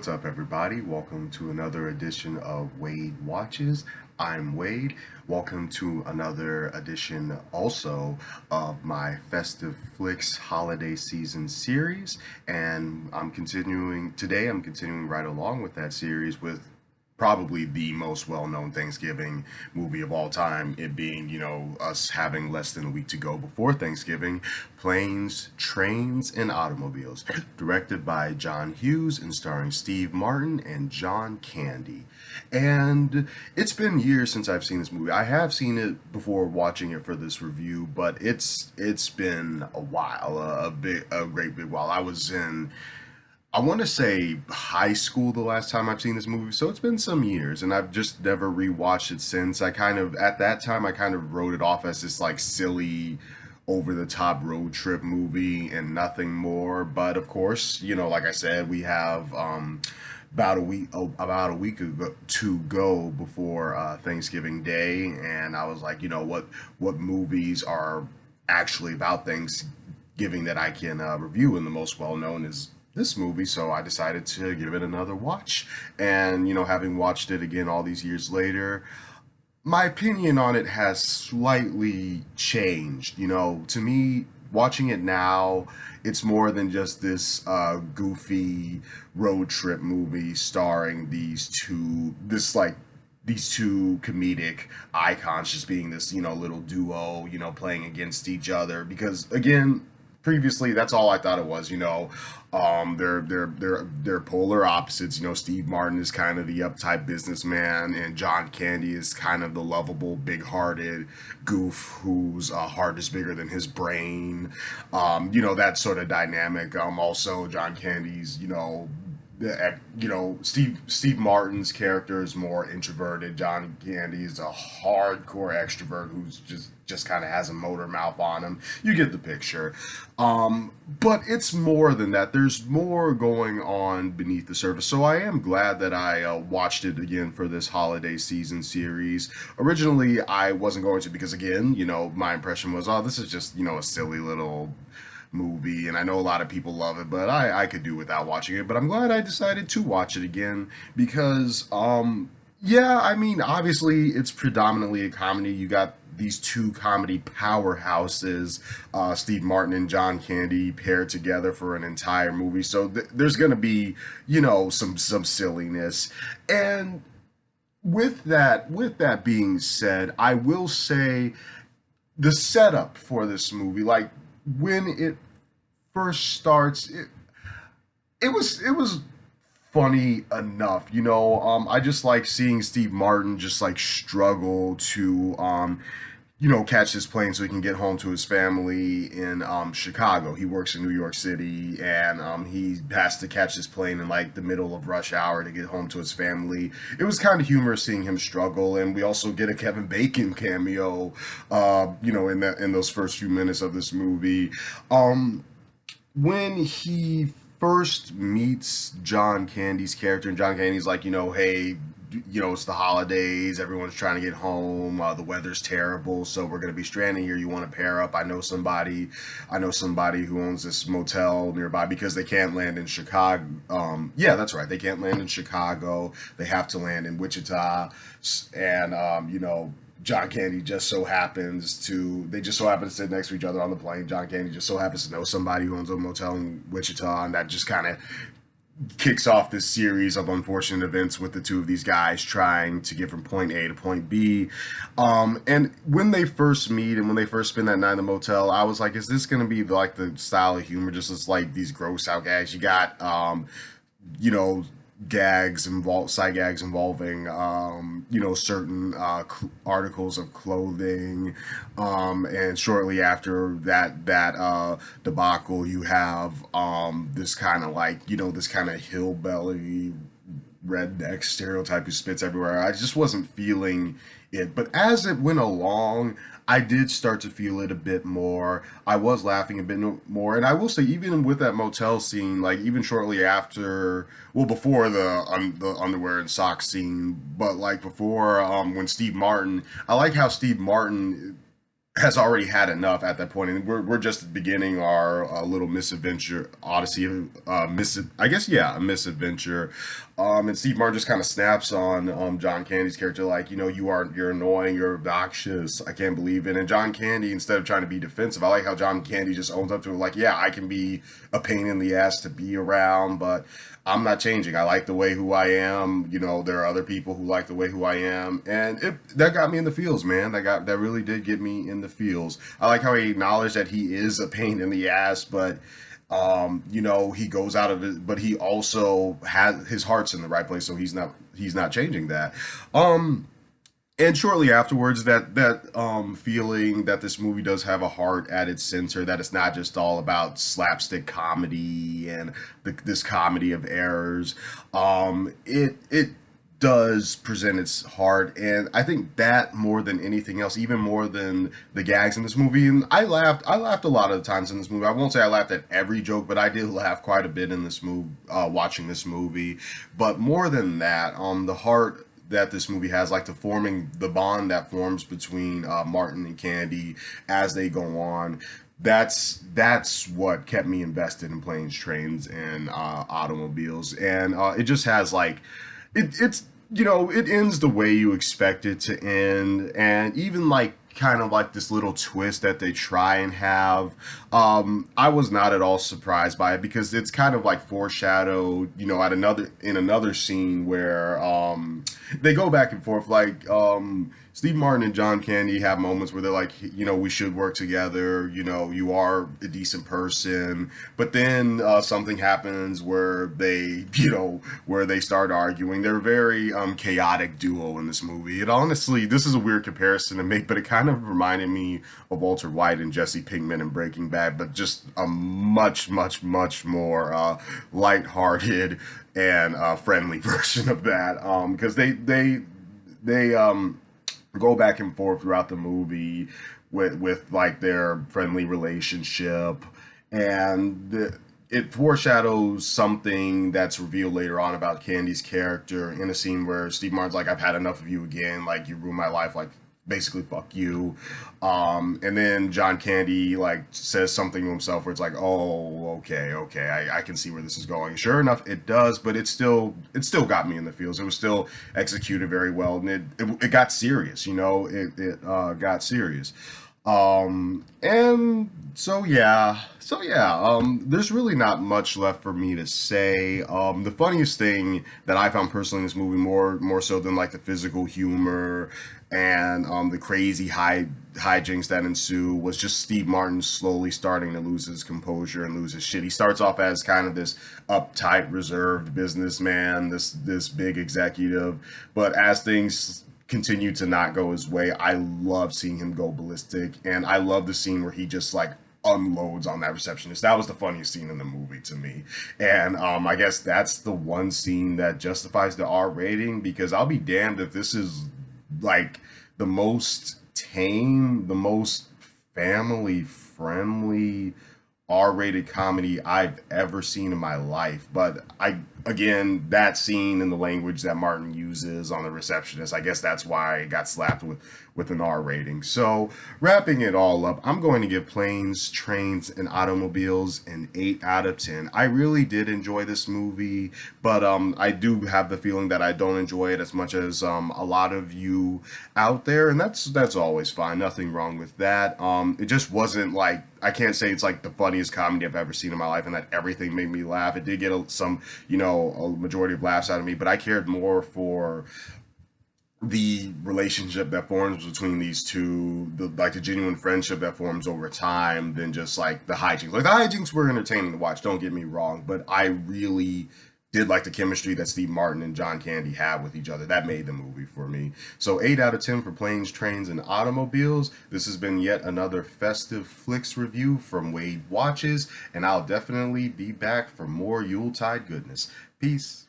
What's up, everybody? Welcome to another edition of Wade Watches. I'm Wade. Welcome to another edition also of my Festive Flicks holiday season series. And I'm continuing right along with that series with probably the most well-known Thanksgiving movie of all time, it being, us having less than a week to go before Thanksgiving, Planes, Trains, and Automobiles, directed by John Hughes and starring Steve Martin and John Candy. And it's been years since I've seen this movie. I have seen it before watching it for this review, but it's been a while, a great big while. I want to say high school the last time I've seen this movie, so it's been some years, and I've just never rewatched it since. At that time, I kind of wrote it off as this like silly, over the top road trip movie and nothing more. But of course, like I said, we have about a week ago, to go before Thanksgiving Day, and I was like, what movies are actually about Thanksgiving that I can review, and the most well known is this movie, so I decided to give it another watch. And, having watched it again all these years later, my opinion on it has slightly changed. To me, watching it now, it's more than just this goofy road trip movie starring these two comedic icons just being this, little duo, playing against each other. Because again, previously that's all I thought it was. They're polar opposites. Steve Martin is kind of the uptight businessman, and John Candy is kind of the lovable, big-hearted goof whose heart is bigger than his brain. That sort of dynamic. Also, John Candy's Steve Martin's character is more introverted. John Candy is a hardcore extrovert who's just kind of has a motor mouth on him. You get the picture. But it's more than that. There's more going on beneath the surface. So I am glad that I watched it again for this holiday season series. Originally, I wasn't going to because, again, my impression was, oh, this is just, a silly little movie, and I know a lot of people love it, but I could do without watching it. But I'm glad I decided to watch it again because, yeah, I mean, obviously it's predominantly a comedy. You got these two comedy powerhouses, Steve Martin and John Candy, paired together for an entire movie. So there's gonna be, some silliness. And with that being said, I will say the setup for this movie, like when it first starts, it was funny enough. I just like seeing Steve Martin just like struggle to catch his plane so he can get home to his family in Chicago. He works in New York City, and he has to catch his plane in like the middle of rush hour to get home to his family. It was kind of humorous seeing him struggle, and we also get a Kevin Bacon cameo, in those first few minutes of this movie. When he first meets John Candy's character, and John Candy's like, hey, it's the holidays, everyone's trying to get home, the weather's terrible, so we're going to be stranded here. You want to pair up? I know somebody who owns this motel nearby, because they can't land in Chicago. Yeah, that's right, they can't land in Chicago, they have to land in Wichita. And John Candy they just so happen to sit next to each other on the plane. John Candy just so happens to know somebody who owns a motel in Wichita, and that just kind of kicks off this series of unfortunate events with the two of these guys trying to get from point A to point B. And when they first meet and when they first spend that night in the motel, I was like, is this going to be like the style of humor? Just as like these gross out gags. You got, you know, side gags involving, certain articles of clothing. And shortly after that debacle, you have this kind of this kind of hillbilly redneck stereotype who spits everywhere. I just wasn't feeling it. But as it went along, I did start to feel it a bit more. I was laughing a bit more. And I will say, even with that motel scene, like even shortly after, well, before the underwear and socks scene, but like before, when Steve Martin, I like how Steve Martin has already had enough at that point, and we're just beginning our little misadventure odyssey. I guess, yeah, a misadventure. And Steve Martin just kind of snaps on John Candy's character, like, you're annoying, you're obnoxious, I can't believe it. And John Candy, instead of trying to be defensive, I like how John Candy just owns up to it, like, yeah, I can be a pain in the ass to be around, but I'm not changing. I like the way who I am. There are other people who like the way who I am, and that got me in the feels, man. That really did get me in the feels. I like how he acknowledged that he is a pain in the ass, but he goes out of it, but he also has his heart's in the right place, so he's not changing that. Um, and shortly afterwards, that feeling that this movie does have a heart at its center, that it's not just all about slapstick comedy and this comedy of errors. It does present its heart, and I think that more than anything else, even more than the gags in this movie. And I laughed a lot of the times in this movie. I won't say I laughed at every joke, but I did laugh quite a bit in this movie, watching this movie. But more than that, the heart that this movie has, like the bond that forms between Martin and Candy as they go on. That's what kept me invested in planes, trains, and automobiles, and it just has like it ends the way you expect it to end, and even like kind of like this little twist that they try and have. I was not at all surprised by it because it's kind of like foreshadowed, at another scene where they go back and forth. Like Steve Martin and John Candy have moments where they're like, we should work together. You are a decent person, but then something happens where they start arguing. They're a very chaotic duo in this movie. It honestly, this is a weird comparison to make, but it kind of reminded me of Walter White and Jesse Pinkman in Breaking Bad, but just a much, much, much more lighthearted and friendly version of that. Because they go back and forth throughout the movie with like their friendly relationship, and it foreshadows something that's revealed later on about Candy's character in a scene where Steve Martin's like, "I've had enough of you again. Like, you ruined my life. Like, basically fuck you." And then John Candy like says something to himself where it's like, "Oh, okay, I can see where this is going." Sure enough, it does, but it still got me in the feels. It was still executed very well, and it got serious. It got serious. And so yeah, there's really not much left for me to say. The funniest thing that I found personally in this movie, more so than like the physical humor and the crazy hijinks that ensue, was just Steve Martin slowly starting to lose his composure and lose his shit. He starts off as kind of this uptight, reserved businessman, this big executive, but as things continue to not go his way, I love seeing him go ballistic, and I love the scene where he just like unloads on that receptionist. That was the funniest scene in the movie to me, and I guess that's the one scene that justifies the R rating, because I'll be damned if this is like the most tame, the most family friendly R-rated comedy I've ever seen in my life. But again, that scene and the language that Martin uses on the receptionist, I guess that's why it got slapped with an R rating. So wrapping it all up, I'm going to give Planes, Trains, and Automobiles an 8 out of 10. I really did enjoy this movie, but I do have the feeling that I don't enjoy it as much as a lot of you out there, and that's always fine. Nothing wrong with that. It just wasn't like, I can't say it's like the funniest comedy I've ever seen in my life and that everything made me laugh. It did get a majority of laughs out of me, but I cared more for the relationship that forms between these two, the genuine friendship that forms over time, than just like the hijinks. Like, the hijinks were entertaining to watch, don't get me wrong, but I really did like the chemistry that Steve Martin and John Candy have with each other. That made the movie for me. So 8 out of 10 for Planes, Trains, and Automobiles. This has been yet another festive flicks review from Wade Watches, and I'll definitely be back for more Yuletide goodness. Peace.